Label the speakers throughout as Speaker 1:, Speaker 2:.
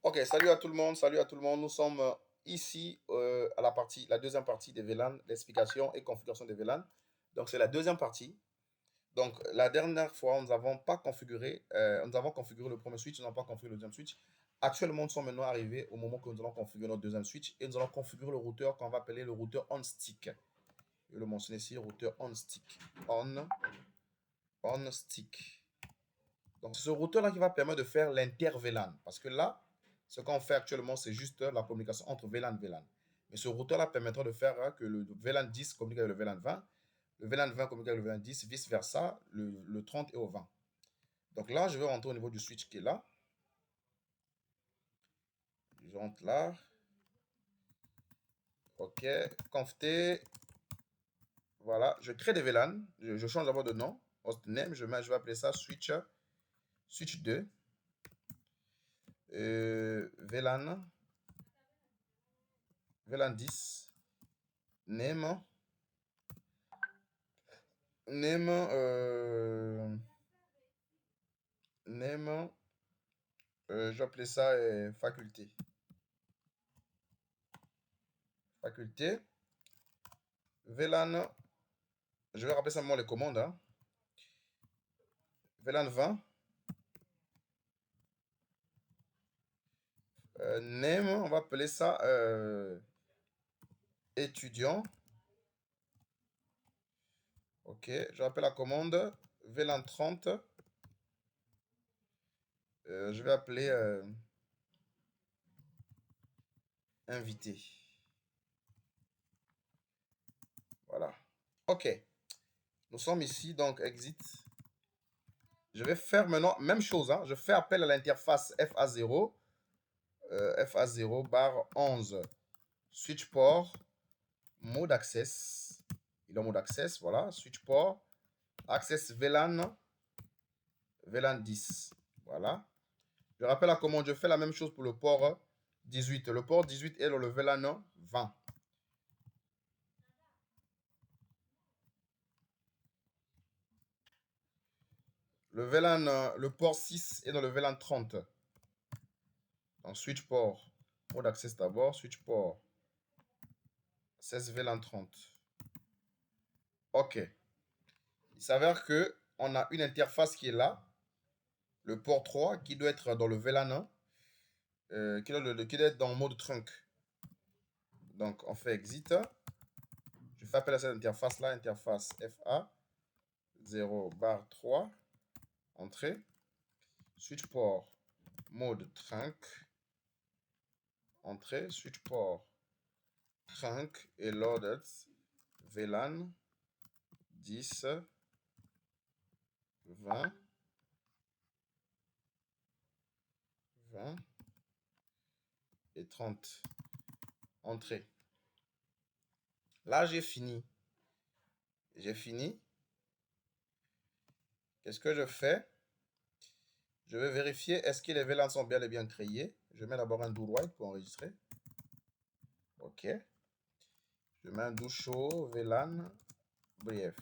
Speaker 1: Ok, salut à tout le monde, salut à tout le monde. Nous sommes ici à la deuxième partie des VLAN, l'explication et configuration des VLAN. Donc c'est la deuxième partie. Donc la dernière fois, nous n'avons pas configuré, nous avons configuré le premier switch, nous n'avons pas configuré le deuxième switch. Actuellement, nous sommes maintenant arrivés au moment que nous allons configurer notre deuxième switch et nous allons configurer le routeur qu'on va appeler le routeur on-stick. Je vais le mentionner ici, routeur on-stick. On-stick. Donc, c'est ce routeur-là qui va permettre de faire l'inter-VLAN. Parce que là, ce qu'on fait actuellement, c'est juste la communication entre VLAN et VLAN. Mais ce routeur-là permettra de faire que le VLAN 10 communique avec le VLAN 20, le VLAN 20 communique avec le VLAN 10, vice-versa, le 30 et au 20. Donc là, je vais rentrer au niveau du switch qui est là. Je rentre là. OK. Conft. Voilà. Je crée des VLAN. Je change d'abord de nom. Hostname. Je vais appeler ça switch 2. VLAN 10. Name. Name, je vais appeler ça faculté. Faculté. VLAN, je vais rappeler simplement les commandes. Hein. VLAN 20. Name, on va appeler ça étudiant. Ok, je rappelle la commande. VLAN 30. Je vais appeler invité. Voilà. Ok. Nous sommes ici, donc exit. Je vais faire maintenant, même chose, hein, je fais appel à l'interface FA0. FA0 barre 11. Switch port. Mode access. Il est en mode access, voilà. Switch port. Access VLAN. VLAN 10. Voilà. Je rappelle la commande. Je fais la même chose pour le port 18. Le port 18 est dans le VLAN 20. Le port 6 est dans le VLAN 30. Donc switch port. Mode access d'abord. Switch port. 16 VLAN 30. OK. Il s'avère que on a une interface qui est là. Le port 3 qui doit être dans le VLAN 1. Qui doit être dans le mode trunk. Donc on fait exit. Je fais appel à cette interface là, interface FA 0 barre 3, entrée, switch port, mode trunk, entrée, switch port, trunk et loaded, VLAN 10, 20, 20 et 30, entrée. Là, j'ai fini. J'ai fini. Qu'est-ce que je fais? Je vais vérifier est-ce que les VLAN sont bien et bien créés. Je mets d'abord un do white pour enregistrer. OK. Je mets un do show VLAN brief.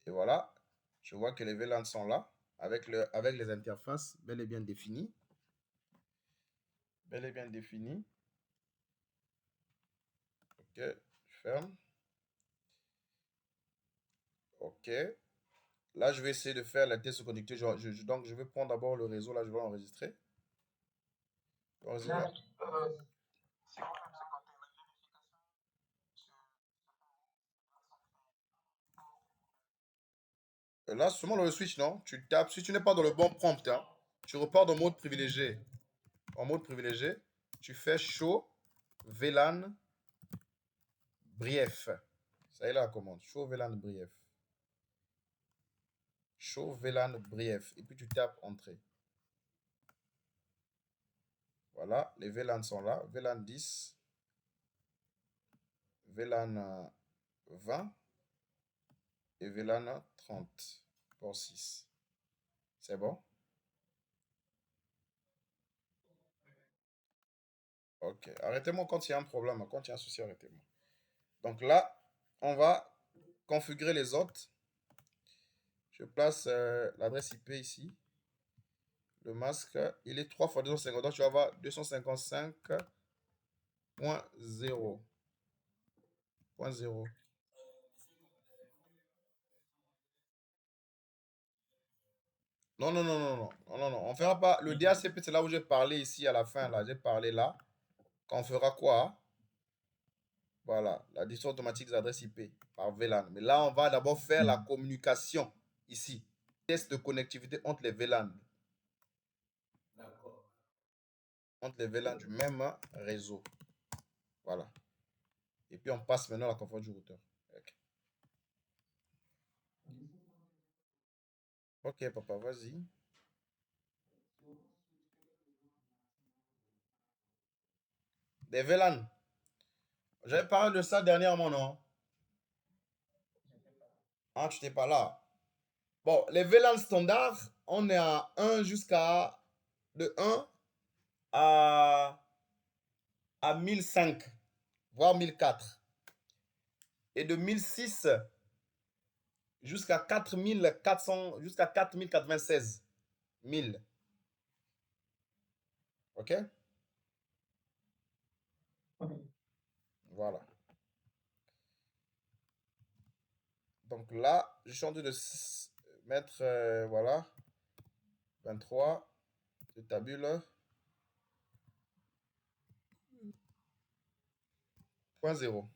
Speaker 1: Et voilà. Je vois que les VLAN sont là avec les interfaces bel et bien définies. Bel et bien définies. OK. Je ferme. OK. Là, je vais essayer de faire la test connectée. Donc, je vais prendre d'abord le réseau. Là, je vais enregistrer. Là, seulement dans le switch, non? Tu tapes. Si tu n'es pas dans le bon prompt, hein, tu repars dans mode privilégié. En mode privilégié, tu fais show VLAN brief. Ça y est la commande. Show VLAN brief. Show VLAN brief. Et puis tu tapes entrée. Voilà, les VLAN sont là. VLAN 10, VLAN 20 et VLAN 30 pour 6. C'est bon? Ok. Arrêtez-moi quand il y a un problème, quand il y a un souci, arrêtez-moi. Donc là, on va configurer les autres. Je place l'adresse IP ici. le masque, il est 3 fois 250. Donc, tu vas avoir 255.0. Non, non, non, non, non, non, non, non. On fera pas. Le DHCP, c'est là où j'ai parlé ici à la fin, là. J'ai parlé là. Quand on fera quoi? Voilà, la diffusion automatique des adresses IP par VLAN. Mais là, on va d'abord faire la communication ici. Test de connectivité entre les VLAN. Entre les VLAN du même réseau. Voilà. Et puis, on passe maintenant à la conférence du routeur. Ok, ok, papa, vas-y. Des VLAN. J'avais parlé de ça dernièrement, non? Ah, tu n'étais pas là. Bon, les VLAN standards, on est à 1 jusqu'à... De 1 à 1005, voire 1004. Et de 1006 jusqu'à 4400, jusqu'à 4096 1000. OK? Voilà. Donc là, je suis en train de mettre, voilà, 23, je tabule, point 0.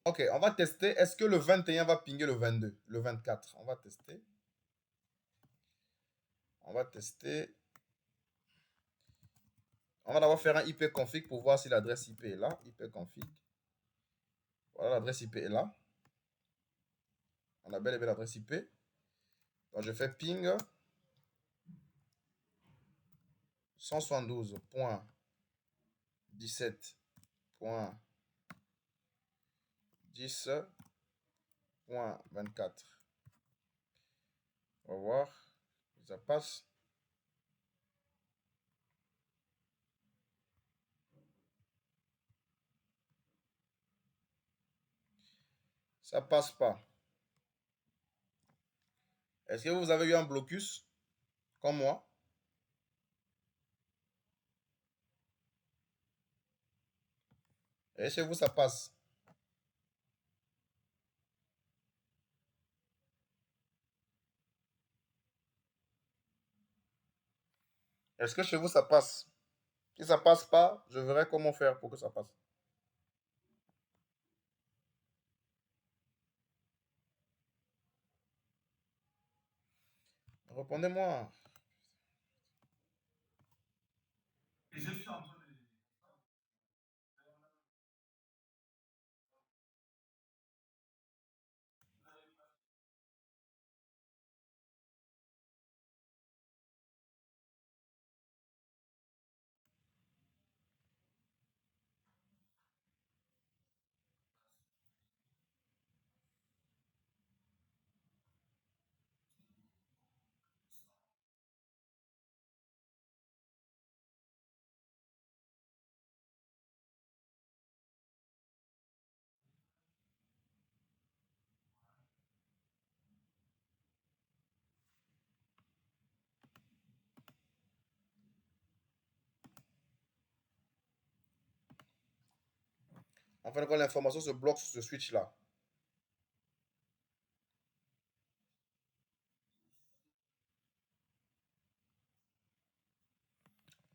Speaker 1: OK, on va tester. Est-ce que le 21 va pinguer le 22, le 24? On va tester. On va tester. On va d'abord faire un IP config pour voir si l'adresse IP est là. IP config. Voilà, l'adresse IP est là. On a bel et bien l'adresse IP. Donc je fais ping 172.17.10.24. On va voir si ça passe. Ça passe pas. Est-ce que vous avez eu un blocus comme moi? Et chez vous, ça passe? Est-ce que chez vous, ça passe? Si ça passe pas, je verrai comment faire pour que ça passe. Répondez-moi. En fait, quand l'information se bloque sur ce switch-là.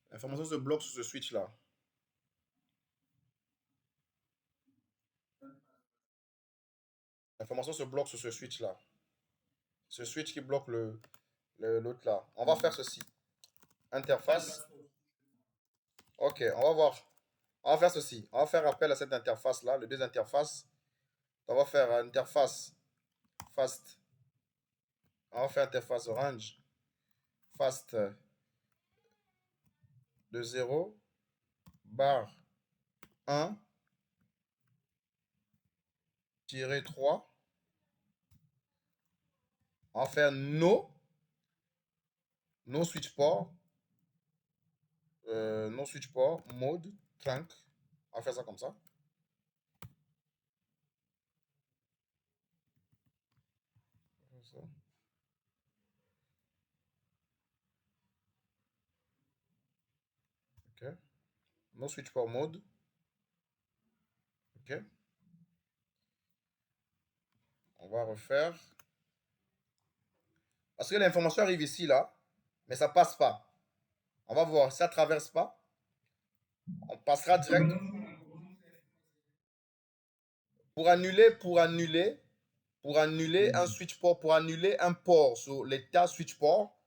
Speaker 1: L'information se bloque sur ce switch-là. L'information se bloque sur ce switch-là. Ce switch qui bloque l'autre là. On va faire ceci. Interface. Ok, on va voir. On va faire ceci. On va faire appel à cette interface-là, les deux interfaces. On va faire interface fast. On va faire interface orange. Fast de 0, barre 1, tiré 3. On va faire no switch port. No switch port, mode, trunk. On va faire ça comme ça. OK. No switch port mode. OK. On va refaire. Parce que l'information arrive ici, là, mais ça passe pas. On va voir. Si ça traverse pas, on passera direct. Pour annuler un switch port, pour annuler un port sur l'état switch port,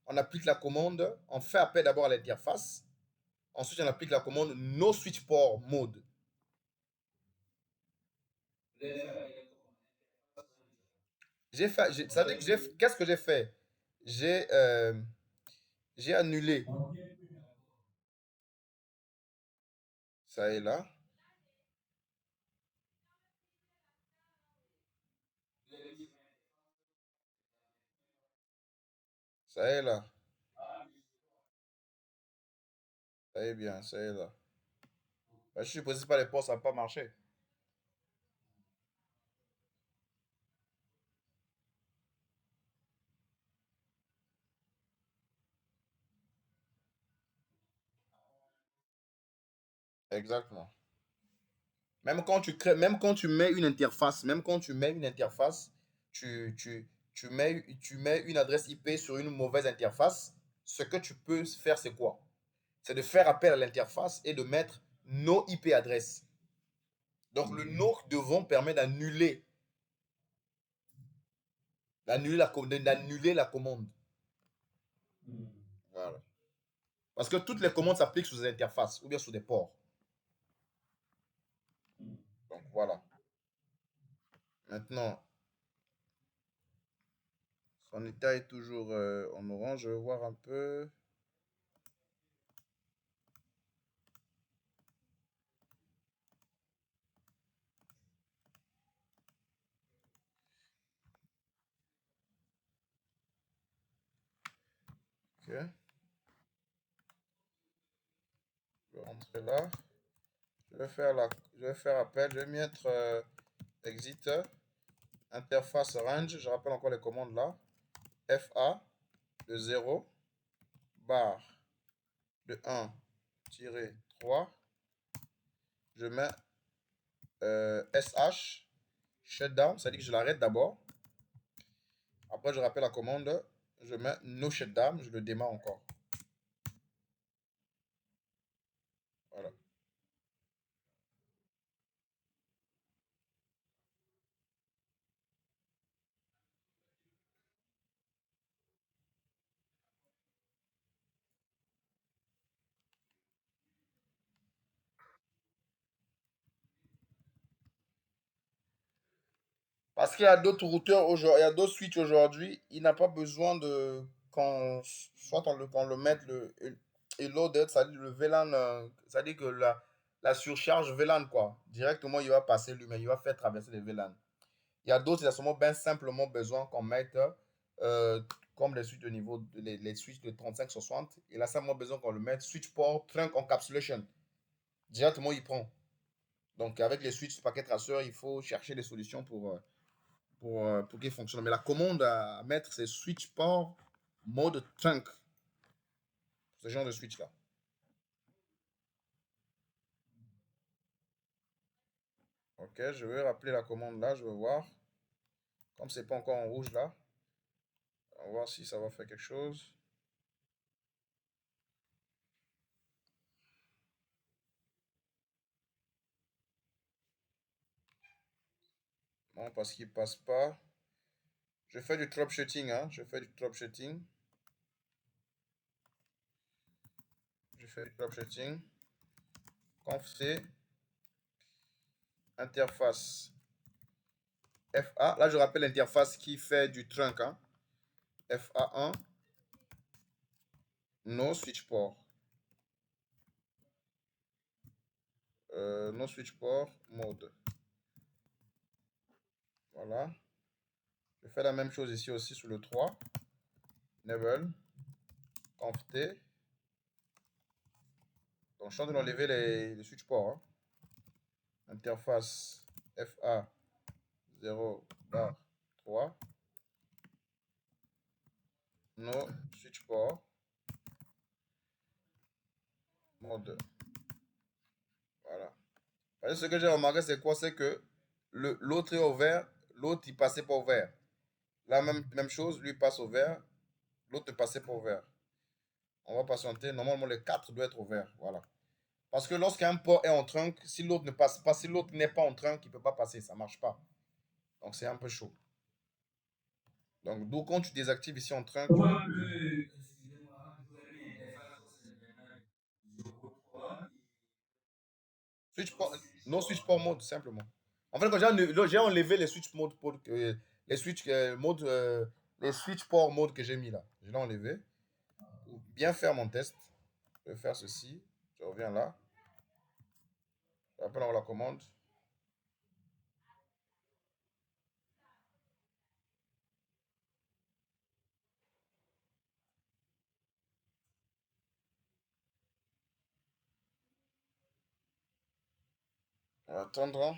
Speaker 1: on applique la commande, on fait appel d'abord à l'interface. Ensuite, on applique la commande no switch port mode. Ça veut dire que qu'est-ce que j'ai fait? J'ai j'ai annulé ça et là, ça et là, ça est bien, ça et là. Bah, je suppose que pas les ports, ça va pas marcher. Exactement. Même quand tu mets une interface, tu mets une adresse IP sur une mauvaise interface, ce que tu peux faire, c'est quoi? C'est de faire appel à l'interface et de mettre no IP adresse. Donc le no devant permet d'annuler la commande. Voilà. Parce que toutes les commandes s'appliquent sur des interfaces ou bien sur des ports. Donc voilà. Maintenant, son état est toujours en orange. Je vais voir un peu. Ok. Je vais rentrer là. Je vais faire appel. Je vais mettre exit, interface range. Je rappelle encore les commandes là. FA de 0, barre de 1-3. Je mets SH, shutdown, ça dit que je l'arrête d'abord. Après, je rappelle la commande. Je mets no shutdown, je le démarre encore. Voilà. Parce qu'il y a d'autres routeurs aujourd'hui, il y a d'autres switches aujourd'hui, il n'a pas besoin de qu'on soit qu'on le mette et loaded, ça dit le VLAN, ça dit que la surcharge VLAN quoi. Directement il va passer lui-même, il va faire traverser les VLAN. Il y a d'autres, il a seulement bien simplement besoin qu'on mette euh, comme les switches de niveau, les switches de 3560, il a simplement besoin qu'on le mette switch port trunk encapsulation. Directement il prend. Donc avec les switches paquet traceur, il faut chercher des solutions pour qu'il fonctionne. Mais la commande à mettre, c'est switch port mode trunk. Ce genre de switch là. Ok, je vais rappeler la commande là, je vais voir. Comme c'est pas encore en rouge là, on va voir si ça va faire quelque chose. Non, parce qu'il passe pas. Je fais du troubleshooting, hein. Je fais du troubleshooting. Je fais du troubleshooting. Conf C, interface FA. Là, je rappelle l'interface qui fait du trunk, hein. FA1, no switch port. No switch port mode. Voilà. Je fais la même chose ici aussi sur le 3. Enable. Conf T. Donc, je suis en train d'enlever les switch ports, hein. Interface FA 0 bar 3. No switch port Mode. Voilà. Ce que j'ai remarqué, c'est quoi? C'est que l'autre est au vert, l'autre il passait pas au vert. La même chose, lui passe au vert, l'autre ne passait pas au vert. On va patienter. Normalement, les quatre doivent être au vert. Voilà. Parce que lorsqu'un port est en trunk, si l'autre ne passe pas, si l'autre n'est pas en trunk, il ne peut pas passer. Ça ne marche pas. Donc, c'est un peu chaud. Donc, d'où quand tu désactives ici en trunk. Switch port, non switch port mode, simplement. En fait, quand j'ai enlevé les switch mode, les switch mode, les switch port mode que j'ai mis là, je l'ai enlevé. Pour bien faire mon test, je vais faire ceci. Je reviens là. Après, on la commande. On va attendre.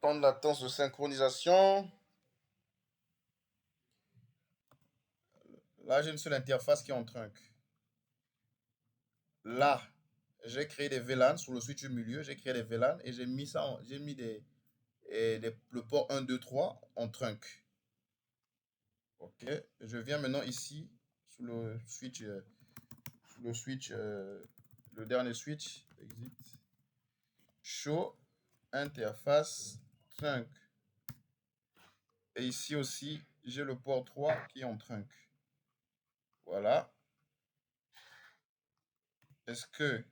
Speaker 1: Temps de latence de synchronisation. Là, j'ai une seule interface qui est en trunk. Là, j'ai créé des VLAN sur le switch du milieu. J'ai créé des VLAN et j'ai mis ça, j'ai mis le port 1, 2, 3 en trunk. Ok. Je viens maintenant ici sous le switch, le dernier switch, exit, show, interface, trunk. Et ici aussi, j'ai le port 3 qui est en trunk. Voilà. Est-ce que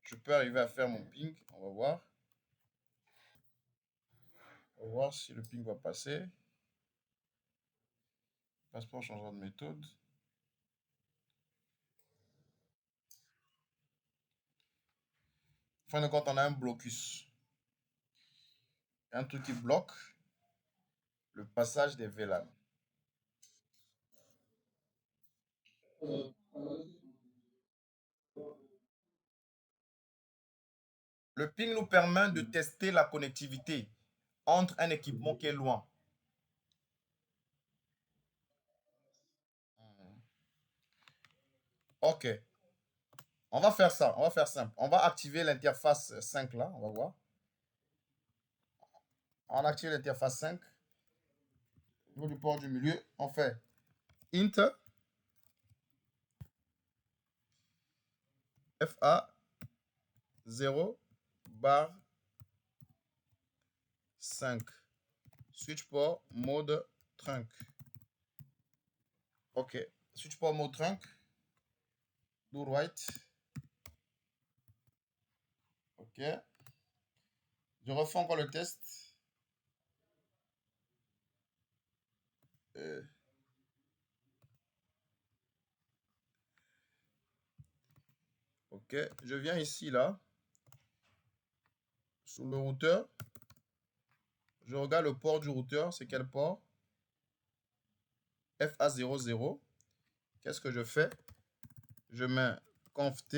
Speaker 1: je peux arriver à faire mon ping? On va voir. On va voir si le ping va passer. Passeport changement de méthode. En fin de compte, on a un blocus. Un truc qui bloque le passage des VLAN. Le ping nous permet de tester la connectivité entre un équipement qui est loin. Ok. On va faire ça. On va faire simple. On va activer l'interface 5 là. On va voir. On active l'interface 5. Au niveau du port du milieu, on fait int FA 0 bar 5. Switch port mode trunk. Ok. Switch port mode trunk. Do right. Ok. Je refais encore le test. Euh, ok. Je viens ici là. Sur le routeur. Je regarde le port du routeur. C'est quel port? FA00. Qu'est-ce que je fais? Je mets conft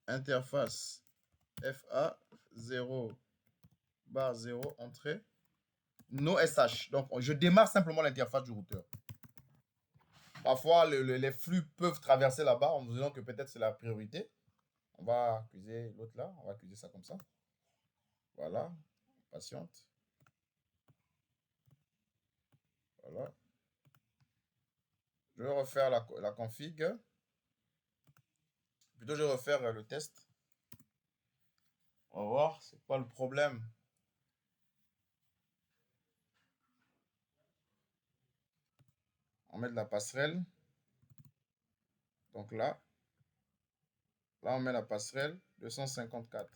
Speaker 1: interface FA0 bar 0 entrée no SH. Donc, je démarre simplement l'interface du routeur. Parfois, les flux peuvent traverser là-bas en nous disant que peut-être c'est la priorité. On va accuser l'autre là. On va accuser ça comme ça. Voilà. Patiente. Voilà. Je vais refaire la config. Plutôt, je vais refaire le test. On va voir c'est quoi le problème. On met de la passerelle. Donc là, on met la passerelle 254.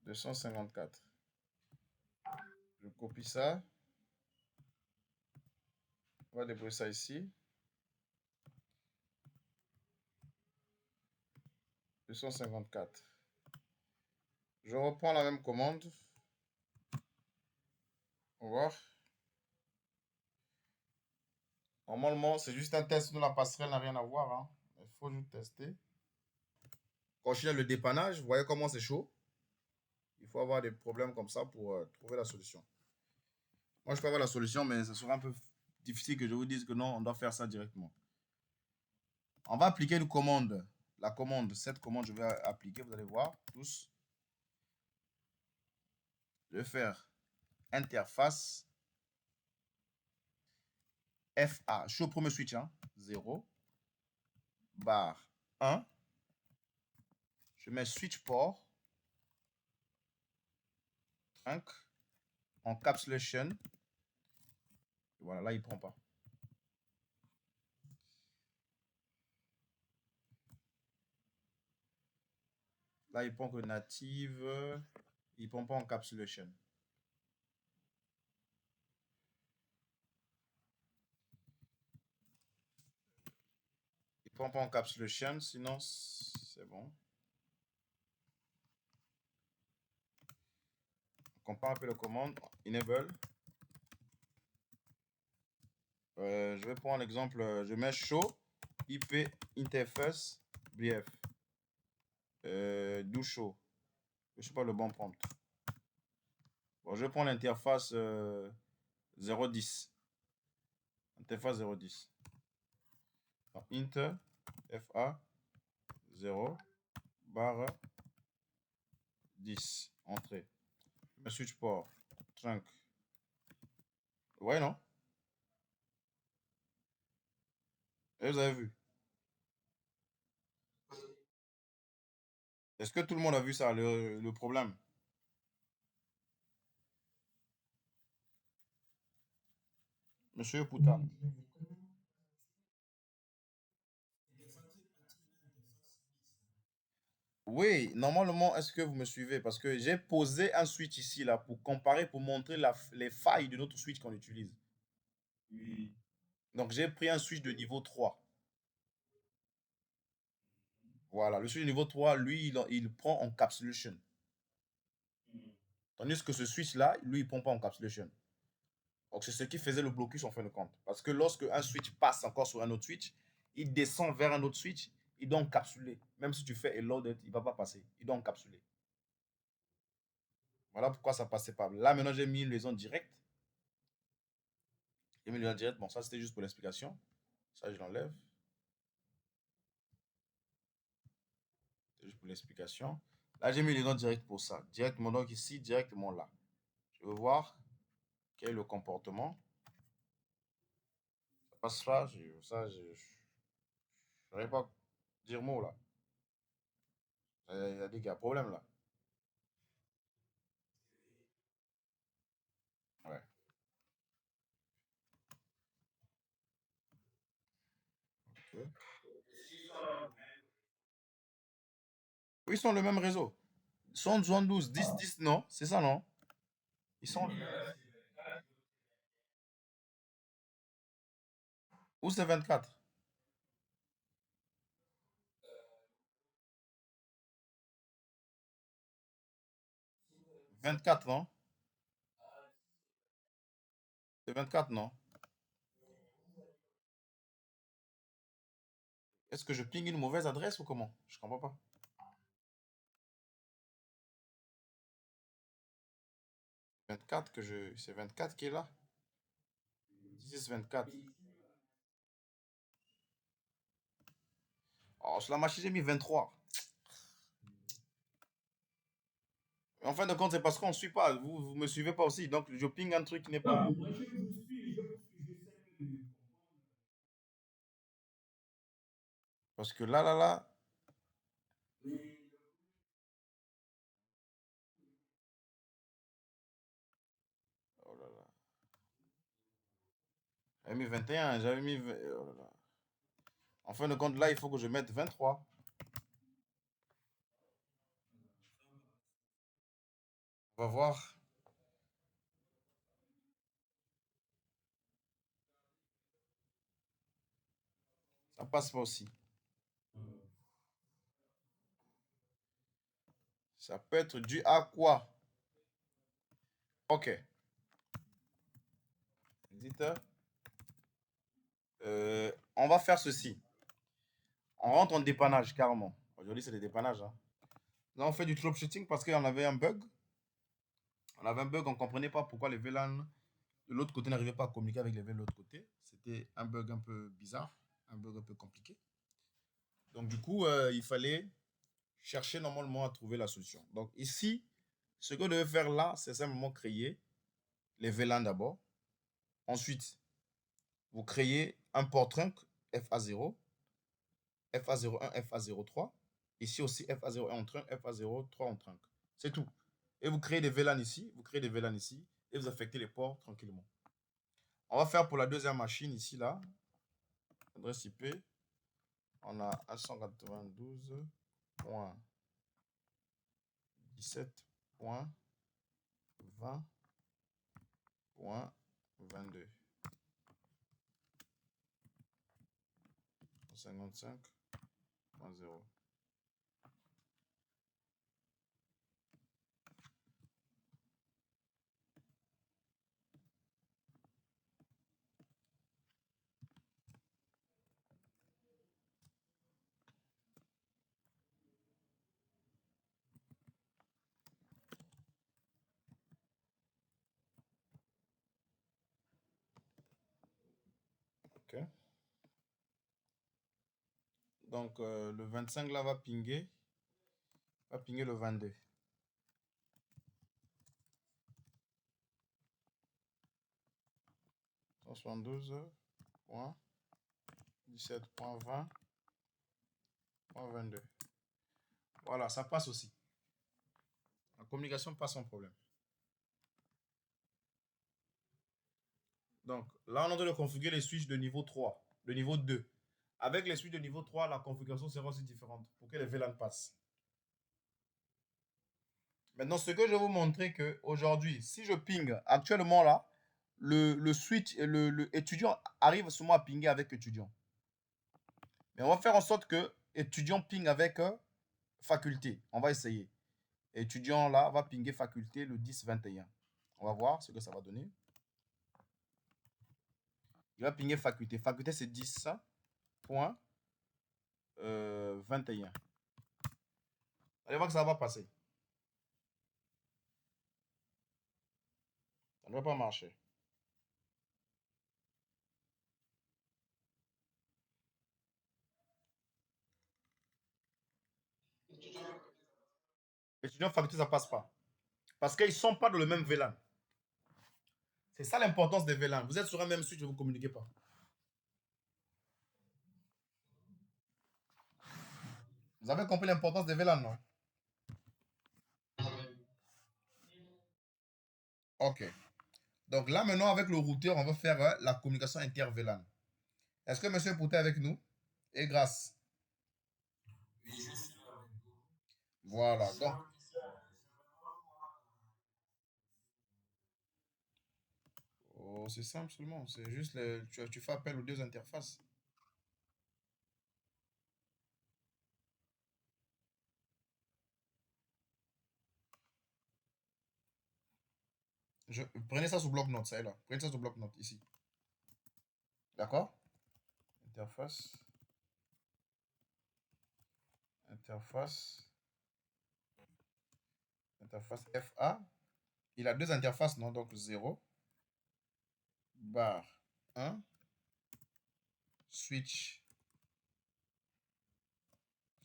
Speaker 1: 254. Je copie ça. On va déposer ça ici. 254. Je reprends la même commande. On va voir. Normalement, c'est juste un test dont la passerelle n'a rien à voir, hein. Il faut juste tester. Quand je suis dans le dépannage, vous voyez comment c'est chaud. Il faut avoir des problèmes comme ça pour trouver la solution. Moi, je peux avoir la solution, mais ce sera un peu difficile que je vous dise que non, on doit faire ça directement. On va appliquer une commande. La commande, cette commande, je vais appliquer, vous allez voir tous. Je vais faire interface FA. Je suis au premier switch, hein. 0, barre 1. Je mets switch port, trunk, encapsulation. Voilà, là, il ne prend pas. Là, il prend que native. Il ne prend pas encapsulation. Il ne prend pas encapsulation, sinon c'est bon. On compare un peu la commande. Enable. Je vais prendre l'exemple. Je mets show IP interface brief. Do show. Je ne sais pas le bon prompt. Bon, je vais prendre l'interface 0.10. Interface 0.10. Int FA 0 barre 10. Entrée. Je switch port. Trunk. Ouais, non? Et vous avez vu? Est-ce que tout le monde a vu ça, le problème? Monsieur Pouta. Oui, normalement, est-ce que vous me suivez? Parce que j'ai posé un switch ici, là, pour comparer, pour montrer les failles de notre switch qu'on utilise. Donc, j'ai pris un switch de niveau 3. Voilà, le switch de niveau 3, lui, il prend encapsulation. Tandis que ce switch-là, lui, il ne prend pas encapsulation. Donc, c'est ce qui faisait le blocus en fin de compte. Parce que lorsque un switch passe encore sur un autre switch, il descend vers un autre switch, il doit encapsuler. Même si tu fais un loaded, il ne va pas passer. Il doit encapsuler. Voilà pourquoi ça ne passait pas. Là, maintenant, j'ai mis une liaison directe. J'ai mis une liaison directe. Bon, ça, c'était juste pour l'explication. Ça, je l'enlève. C'est juste pour l'explication. Là, j'ai mis une liaison directe pour ça. Directement, donc ici, directement là. Je veux voir quel est le comportement. Ça passe là. Ça, je n'arrive pas à dire mot là. Il a dit qu'il y a un problème là. Ouais. Ok. Oui, ils sont le même réseau. 112, 10, 10, non? C'est ça, non? Ils sont. Ou c'est 24? 24, non? C'est 24, non? Est-ce que je ping une mauvaise adresse ou comment? Je comprends pas. 24 que je. C'est 24 qui est là? 10, 24. Oh, sur la machine, j'ai mis 23. En fin de compte, c'est parce qu'on ne suit pas. Vous me suivez pas aussi. Donc, je ping un truc qui n'est pas. Parce que là. Oh là là. J'avais mis 21. J'avais mis. Oh là là. En fin de compte, là, il faut que je mette 23. On va voir. Ça passe pas aussi. Ça peut être dû à quoi? Ok. Exit. On va faire ceci. On rentre en dépannage carrément. Aujourd'hui, c'est des dépannages, hein. Là, on fait du troubleshooting parce qu'on avait un bug. On avait un bug, on ne comprenait pas pourquoi les VLAN de l'autre côté n'arrivaient pas à communiquer avec les VLAN de l'autre côté. C'était un bug un peu bizarre, un bug un peu compliqué. Donc, du coup, il fallait chercher normalement à trouver la solution. Donc, ici, ce que vous devez faire là, c'est simplement créer les VLAN d'abord. Ensuite, vous créez un port trunk FA0, FA01, FA03. Ici aussi, FA01 en trunk, FA03 en trunk. C'est tout. Et vous créez des VLAN ici, vous créez des VLAN ici, et vous affectez les ports tranquillement. On va faire pour la deuxième machine ici, là. Adresse IP. On a 192.17.20.22. 55.0. OK. Donc, le 25 là va pinguer le 22. Point 17.20.22. Voilà, ça passe aussi. La communication passe sans problème. Donc, là, on est en train de configurer les switches de niveau 3, de niveau 2. Avec les switches de niveau 3, la configuration sera aussi différente pour que les VLAN passent. Maintenant, ce que je vais vous montrer que aujourd'hui, si je ping actuellement là, le switch, le étudiant arrive seulement à pinguer avec étudiant. Mais on va faire en sorte que étudiant ping avec faculté. On va essayer. Étudiant là va pinguer faculté le 10-21. On va voir ce que ça va donner. Il va pinguer faculté. Faculté, c'est 10.21. Allez voir que ça va passer. Ça ne va pas marcher. Étudiant faculté, ça passe pas. Parce qu'ils ne sont pas dans le même VLAN. C'est ça l'importance des VLAN. Vous êtes sur un même switch et vous ne communiquez pas. Vous avez compris l'importance des VLAN, non? Ok. Donc là, maintenant, avec le routeur, on va faire la communication inter-VLAN. Est-ce que monsieur Poutet est avec nous? Et grâce. Voilà. Donc, oh, c'est simple seulement. C'est juste, tu fais appel aux deux interfaces. Prenez ça sous bloc-notes, ça est là. Prenez ça sous bloc-notes, ici. D'accord? Interface. Interface. Interface FA. Il a deux interfaces, non? Donc 0. Barre 1. Switch.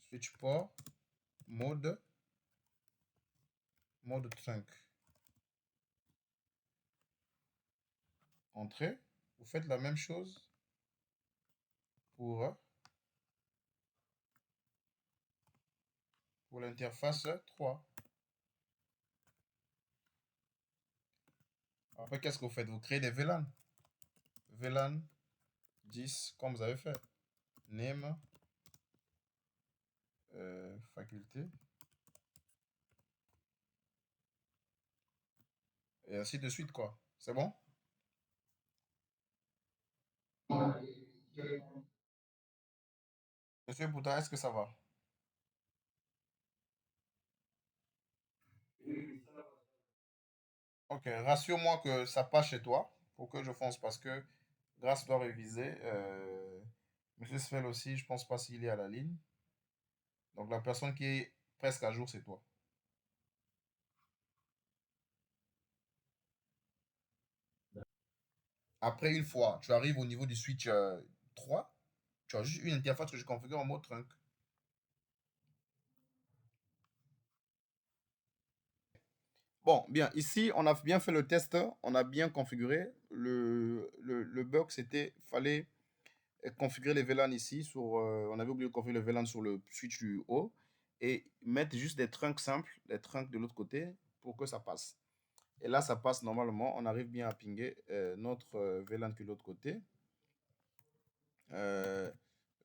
Speaker 1: Switch port. Mode. Mode trunk. Entrée. Vous faites la même chose pour l'interface 3. Après, qu'est-ce que vous faites? Vous créez des VLAN. VLAN 10, comme vous avez fait. Name. Faculté. Et ainsi de suite, quoi. C'est bon? Monsieur Boutin, est-ce que ça va? Ok, rassure-moi que ça passe chez toi. pour que je fonce parce que Grâce doit réviser. Monsieur Svel aussi, je pense pas s'il est à la ligne. Donc la personne qui est presque à jour, c'est toi. Après, une fois, tu arrives au niveau du switch 3, tu as juste une interface que je configure en mode trunk. Bon, bien, ici, on a bien fait le test, on a bien configuré. Le bug, c'était, fallait configurer les VLAN ici. On avait oublié de configurer le VLAN sur le switch du haut et mettre juste des trunks simples, des trunks de l'autre côté pour que ça passe. Et là, ça passe normalement. On arrive bien à pinguer notre VLAN qui est de l'autre côté. Le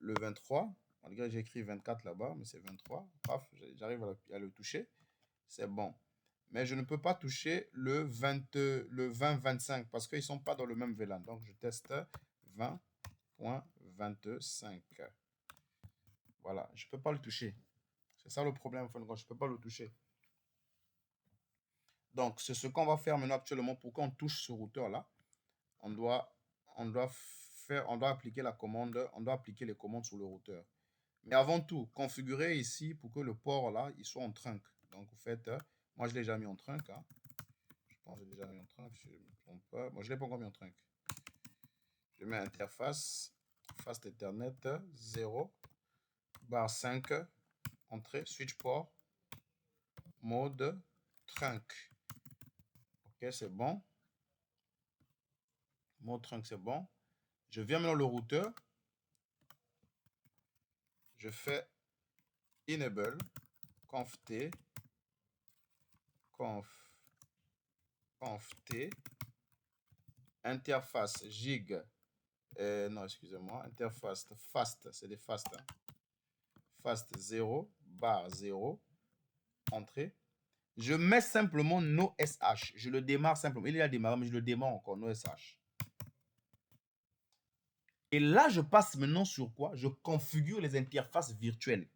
Speaker 1: 23. Malgré j'ai écrit 24 là-bas, mais c'est 23. Paf, j'arrive à le toucher. C'est bon. Mais je ne peux pas toucher le 20-25 parce qu'ils ne sont pas dans le même VLAN. Donc, je teste 20.25. Voilà, je ne peux pas le toucher. C'est ça le problème, je ne peux pas le toucher. Donc, c'est ce qu'on va faire maintenant actuellement pour qu'on touche ce routeur-là. On doit appliquer la commande, on doit appliquer les commandes sur le routeur. Mais avant tout, configurer ici pour que le port là, il soit en trunk. Donc, vous faites, moi je l'ai déjà mis en trunk. Hein. Je pense que j'ai déjà mis en trunk, si je ne me trompe pas. Moi, je ne l'ai pas encore mis en trunk. Je mets interface, fast Ethernet 0, barre 5, entrée, switch port, mode trunk. Ok, c'est bon. Mode trunk, c'est bon. Je viens maintenant le routeur. Je fais enable, conf t, interface gig, non, excusez-moi, interface fast, c'est des fast, hein. Fast 0, barre 0, entrée. Je mets simplement no SH, je le démarre simplement, il est à démarrer, mais je le démarre encore, no SH. Et là, je passe maintenant sur quoi? Je configure les interfaces virtuelles.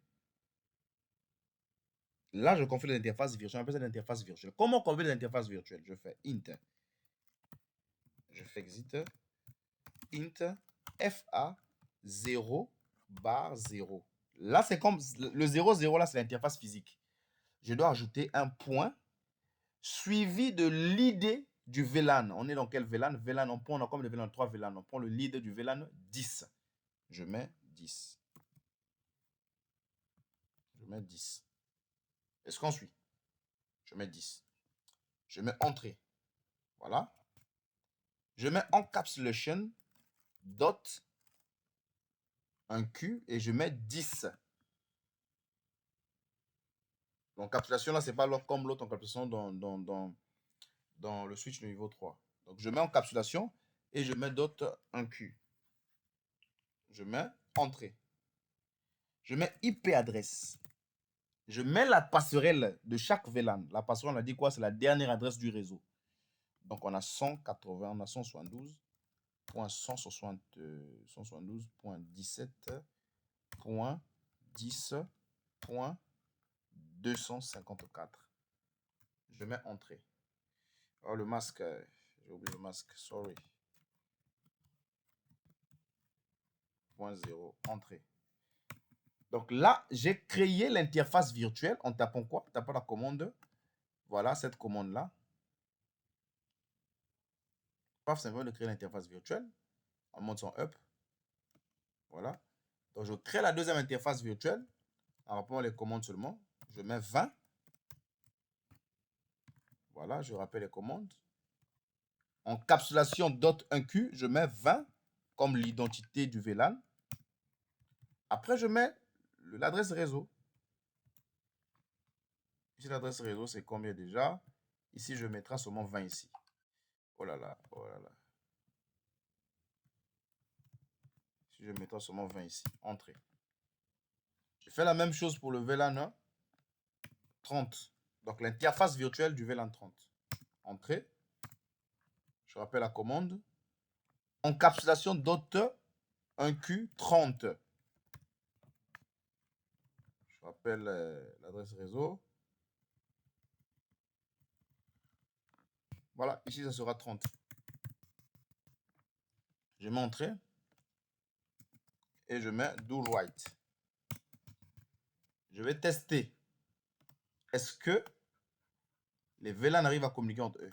Speaker 1: Là, je configure les interfaces virtuelles, on appelle ça des interfaces virtuelles. Comment on configure les interfaces virtuelles? Je fais int, je fais exit, int FA 0 barre 0. Là, c'est comme le 0, 0, là, c'est l'interface physique. Je dois ajouter un point suivi de l'id du VLAN. On est dans quel VLAN? VLAN, on a comme le VLAN 3 VLAN. On prend le lead du VLAN 10. Je mets 10. Je mets 10. Est-ce qu'on suit? Je mets 10. Je mets entrée. Voilà. Je mets encapsulation dot un Q et je mets 10. L'encapsulation là, c'est pas comme l'autre encapsulation dans le switch de niveau 3. Donc je mets encapsulation et je mets dot un Q. Je mets entrée. Je mets IP adresse. Je mets la passerelle de chaque VLAN. La passerelle, on a dit quoi? C'est la dernière adresse du réseau. Donc on a 180, on a 172.172.17.10.254. Je mets entrée. Oh, le masque, j'ai oublié le masque, sorry. 0, entrée. Donc là, j'ai créé l'interface virtuelle en tapant quoi? En tapant la commande. Voilà, cette commande-là. Paf, ça vient de créer l'interface virtuelle. On monte son up. Voilà. Donc, je crée la deuxième interface virtuelle en rapport les commandes seulement. Je mets 20. Voilà, je rappelle les commandes. Encapsulation .1Q, je mets 20 comme l'identité du VLAN. Après, je mets l'adresse réseau. Ici, l'adresse réseau, c'est combien déjà? Ici, je mettrai seulement 20 ici. Oh là là, oh là là. Ici, je mettrai seulement 20 ici. Entrée. Je fais la même chose pour le VLAN 30. Donc, l'interface virtuelle du VLAN 30. Entrée. Je rappelle la commande. Encapsulation .1Q30. Je rappelle l'adresse réseau. Voilà, ici, ça sera 30. Je mets entrée. Et je mets do write. Je vais tester. Est-ce que les VLAN arrivent à communiquer entre eux?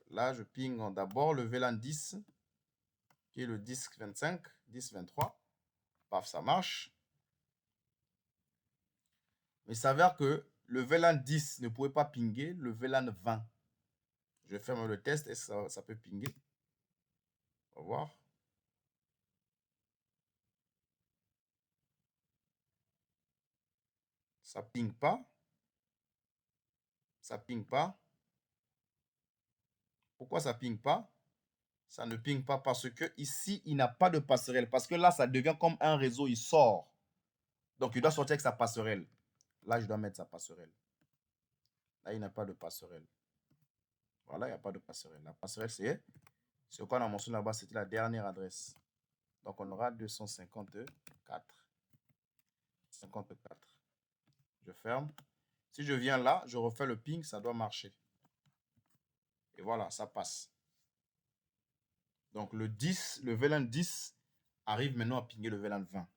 Speaker 1: Là, je ping d'abord le VLAN 10, qui est le disque 25, 10, 23. Paf, ça marche. Mais il s'avère que le VLAN 10 ne pouvait pas pinguer le VLAN 20. Je vais faire le test. Est-ce que ça peut pinguer? On va voir. Ça ping pas. Ça ping pas. Pourquoi ça ping pas? Ça ne ping pas parce que ici, il n'a pas de passerelle. Parce que là, ça devient comme un réseau, il sort. Donc, il doit sortir avec sa passerelle. Là, je dois mettre sa passerelle. Là, il n'y a pas de passerelle. Voilà, il n'y a pas de passerelle. La passerelle, c'est ce qu'on a mentionné là-bas, c'était la dernière adresse. Donc, on aura 254. 54. Je ferme. Si je viens là, je refais le ping, ça doit marcher. Et voilà, ça passe. Donc, le 10, le VLAN 10 arrive maintenant à pinguer le VLAN 20.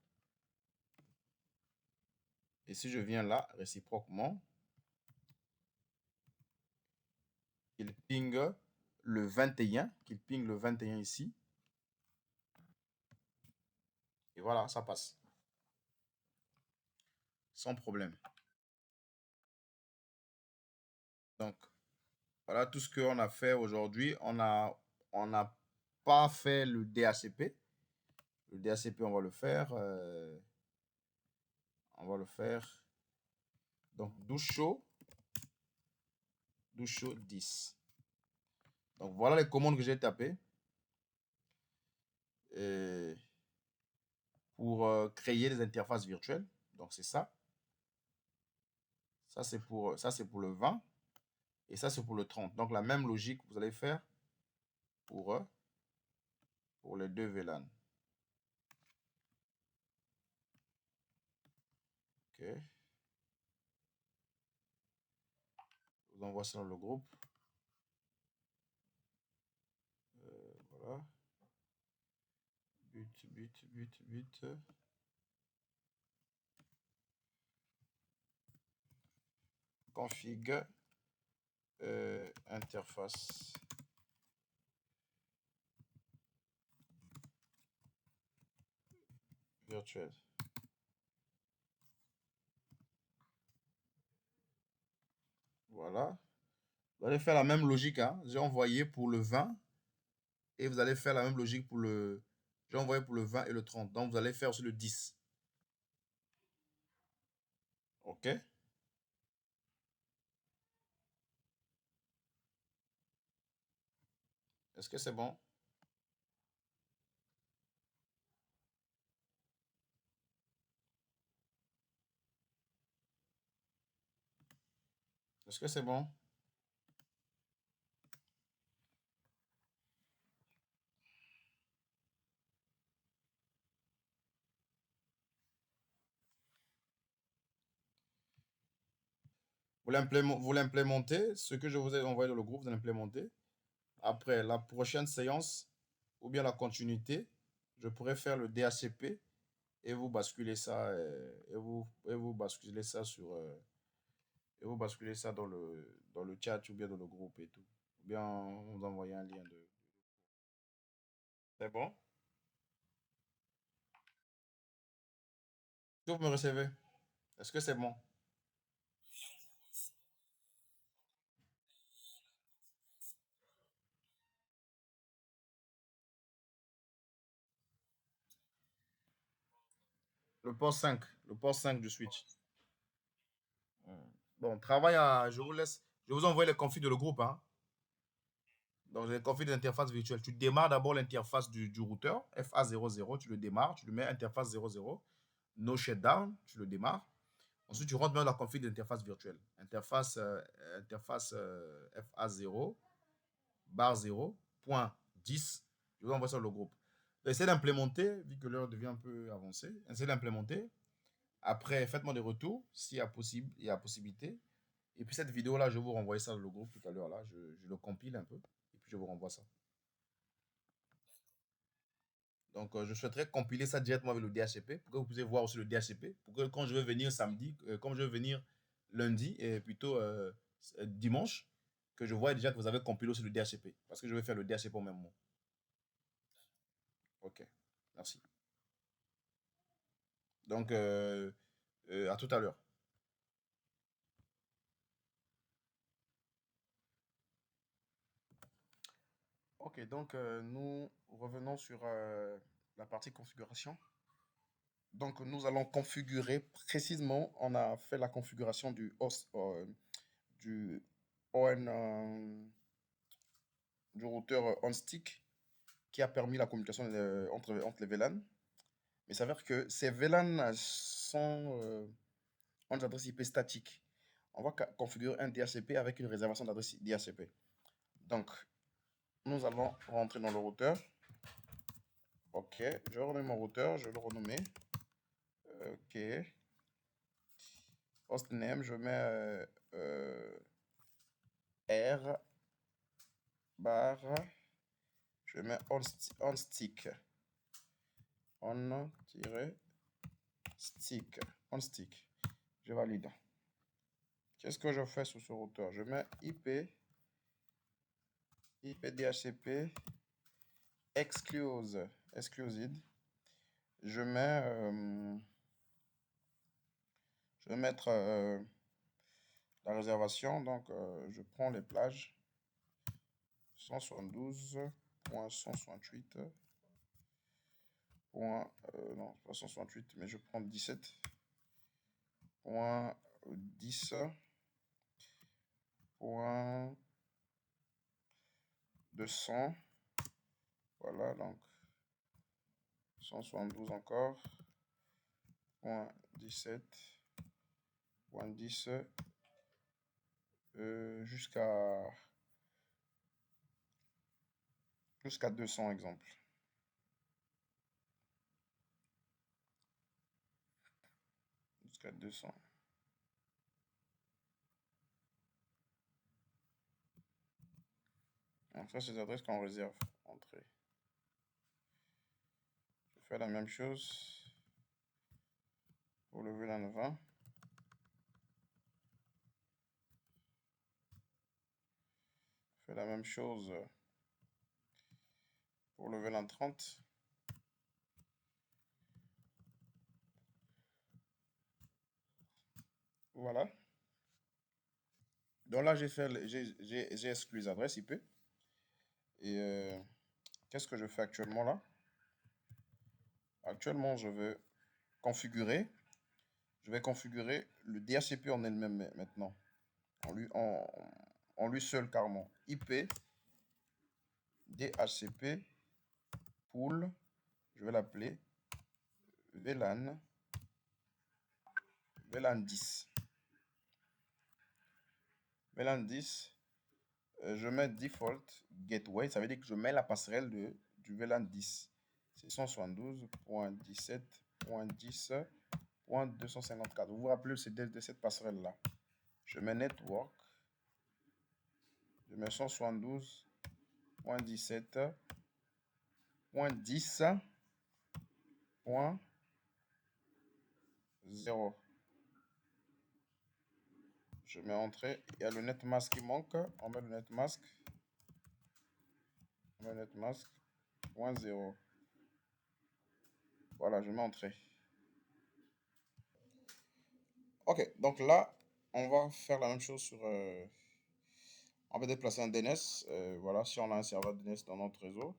Speaker 1: Et si je viens là, réciproquement, il ping le 21, qu'il ping le 21 ici. Et voilà, ça passe. Sans problème. Donc, voilà tout ce qu'on a fait aujourd'hui. On n'a pas fait le DHCP. Le DHCP, on va le faire. On va le faire. Donc, douche chaud 10. Donc, voilà les commandes que j'ai tapées. Pour créer des interfaces virtuelles. Donc, c'est ça. Ça, c'est pour le 20. Et ça, c'est pour le 30. Donc, la même logique, vous allez faire pour les deux VLAN. OK. Je vous envoie ça dans le groupe. Voilà. But. Config interface virtuelle. Voilà. Vous allez faire la même logique. Hein. J'ai envoyé pour le 20 et vous allez faire la même logique pour le... J'ai envoyé pour le 20 et le 30. Donc, vous allez faire aussi le 10. OK. Est-ce que c'est bon? Est-ce que c'est bon? Vous l'implémentez. Ce que je vous ai envoyé dans le groupe, vous l'implémentez. Après, la prochaine séance, ou bien la continuité, je pourrais faire le DHCP et vous basculez ça, et vous basculez ça sur... et vous basculez ça dans le chat ou bien dans le groupe et tout. Ou bien vous envoyez un lien de... C'est bon? Est-ce que vous me recevez? Est-ce que c'est bon? Le port 5 du switch. Bon, travail à... Je vous laisse... Je vous envoie les config de le groupe. Hein. Donc, les config d'interface virtuelle. Tu démarres d'abord l'interface du routeur, FA00, tu le démarres, tu le mets interface 00, no shutdown, tu le démarres. Ensuite, tu rentres dans la config d'interface virtuelle. Interface FA0, barre 0, point 10. Je vous envoie ça dans le groupe. Essayez d'implémenter, vu que l'heure devient un peu avancée. Essayez d'implémenter. Après, faites-moi des retours, s'il y a possibilité. Et puis cette vidéo-là, je vais vous renvoyer ça dans le groupe tout à l'heure. Là, je le compile un peu. Et puis je vous renvoie ça. Donc, je souhaiterais compiler ça directement avec le DHCP pour que vous puissiez voir aussi le DHCP. Pour que quand je vais venir samedi, comme je vais venir lundi, et plutôt dimanche, que je vois déjà que vous avez compilé aussi le DHCP. Parce que je vais faire le DHCP au même moment. OK. Merci. Donc, à tout à l'heure. Ok, donc nous revenons sur la partie configuration. Donc nous allons configurer précisément, on a fait la configuration du host, du ON, du routeur on-stick qui a permis la communication entre les VLAN. Mais il s'avère que ces VLAN ont des adresses IP statiques. On va configurer un DHCP avec une réservation d'adresse DHCP. Donc, nous allons rentrer dans le routeur. Ok, je remets mon routeur, je vais le renommer. Ok. Hostname, je mets R bar, je mets on-stick. On-stick. On-stick. Je valide. Qu'est-ce que je fais sur ce routeur? Je mets IP DHCP exclusive. Je mets, je vais mettre la réservation. Donc, je prends les plages 172.168. Non, pas 168, mais je prends 17.10.200. Voilà, donc 172 encore. 17.10 jusqu'à 200 exemple. Jusqu'à 200. Donc ça, c'est les adresses qu'on réserve. Entrée. Je fais la même chose pour le VLAN 20. Je fais la même chose pour le VLAN 30. Voilà. Donc là, j'ai exclu les adresses IP. Et qu'est-ce que je fais actuellement là? Actuellement, je vais configurer le DHCP en elle-même maintenant. En lui seul carrément. IP DHCP pool, je vais l'appeler VLAN 10. VLAN 10, je mets default gateway, ça veut dire que je mets la passerelle du VLAN 10. C'est 172.17.10.254. Vous vous rappelez, c'est de cette passerelle-là. Je mets network, je mets 172.17.10.0. Je mets entrée. Il y a le netmask qui manque. On met le netmask. On met le netmask. 0. Voilà, je mets entrée. Ok, donc là, on va faire la même chose sur... on va déplacer un DNS. Voilà, si on a un serveur DNS dans notre réseau,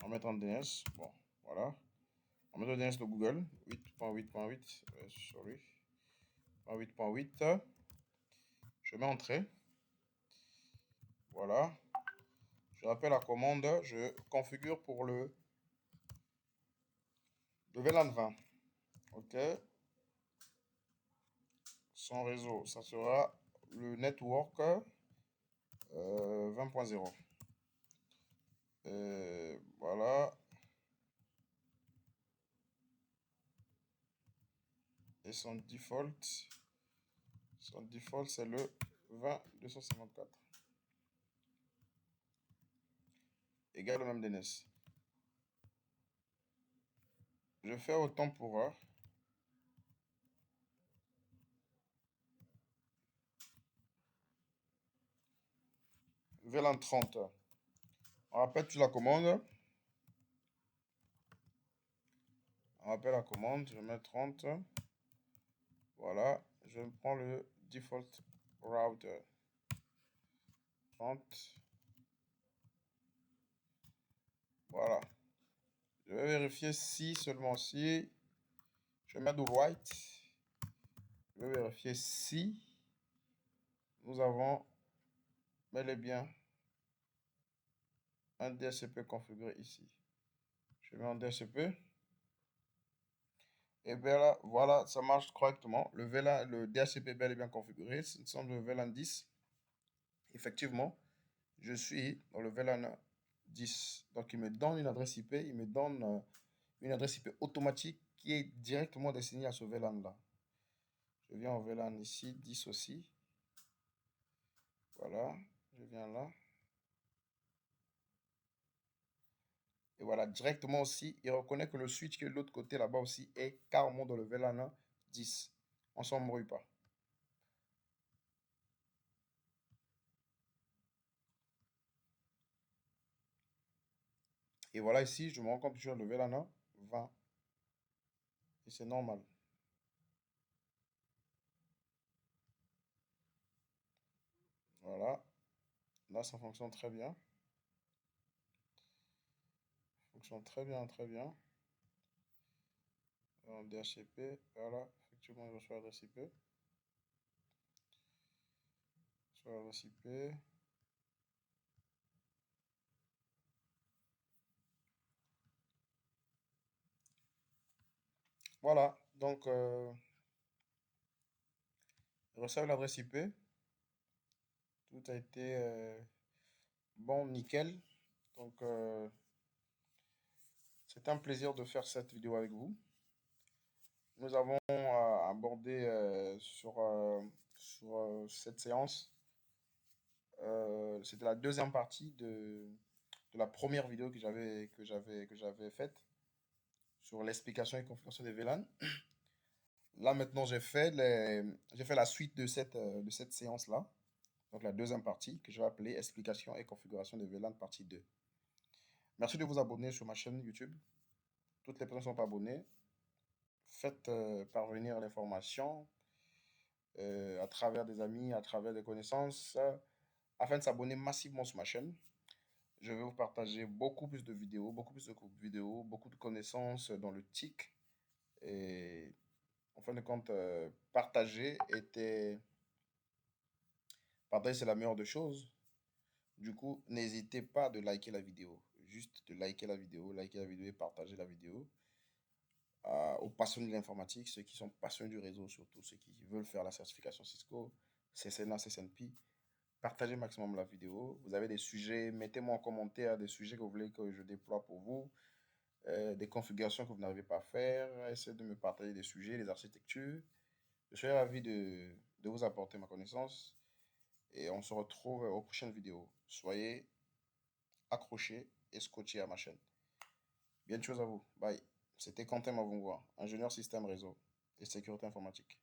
Speaker 1: on va mettre un DNS. Bon, voilà. On met le DNS de Google. 8.8.8. Sorry. 8.8. Je mets entrée. Voilà. Je rappelle la commande. Je configure pour le VLAN 20. Ok. Son réseau, ça sera le network 20.0. Voilà. Et son default, c'est le 20.254. Égal au même DNS. Je fais autant pour VLAN 30. On rappelle tu la commande. On rappelle la commande. Je mets 30. Voilà. Je prends le default router. 30. Voilà. Je vais vérifier si seulement si. Je mets do write. Je vais vérifier si nous avons bel et bien un DHCP configuré ici. Je mets en DHCP. Et bien là, voilà, ça marche correctement. Le DHCP est bel et bien configuré. Ce sont le VLAN 10. Effectivement, je suis dans le VLAN 10. Donc, il me donne une adresse IP. Il me donne une adresse IP automatique qui est directement destinée à ce VLAN-là. Je viens au VLAN ici, 10 aussi. Voilà, je viens là. Et voilà, directement aussi, il reconnaît que le switch qui est de l'autre côté là-bas aussi est carrément dans le VLAN 10. On s'en s'embrouille pas. Et voilà, ici, je me rends compte que je suis le VLAN 20. Et c'est normal. Voilà. Là, ça fonctionne très bien. Ça fonctionne très bien, très bien. En DHCP, voilà. Effectivement, je reçois l'adresse IP. Sur l'adresse IP. Voilà. Donc, je reçois l'adresse IP. Tout a été bon, nickel. Donc, c'est un plaisir de faire cette vidéo avec vous. Nous avons abordé sur cette séance. C'était la deuxième partie de la première vidéo que j'avais faite sur l'explication et configuration des VLAN. Là, maintenant, j'ai fait la suite de cette séance-là. Donc, la deuxième partie que je vais appeler explication et configuration des VLAN partie 2. Merci de vous abonner sur ma chaîne YouTube. Toutes les personnes qui ne sont pas abonnées, faites parvenir l'information à travers des amis, à travers des connaissances, afin de s'abonner massivement sur ma chaîne. Je vais vous partager beaucoup plus de vidéos, beaucoup plus de vidéos, beaucoup de connaissances dans le TIC. Et en fin de compte, partager, c'est la meilleure des choses. Du coup, n'hésitez pas de liker la vidéo. Juste de liker la vidéo et partager la vidéo aux passionnés de l'informatique, ceux qui sont passionnés du réseau, surtout ceux qui veulent faire la certification Cisco, CCNA, CCNP. Partagez maximum la vidéo. Vous avez des sujets, mettez-moi en commentaire des sujets que vous voulez que je déploie pour vous, des configurations que vous n'arrivez pas à faire. Essayez de me partager des sujets, des architectures. Je serai ravi de vous apporter ma connaissance et on se retrouve aux prochaines vidéos. Soyez accrochés et scotchés à ma chaîne. Bien de choses à vous. Bye. C'était Quentin Mavungwa, ingénieur système réseau et sécurité informatique.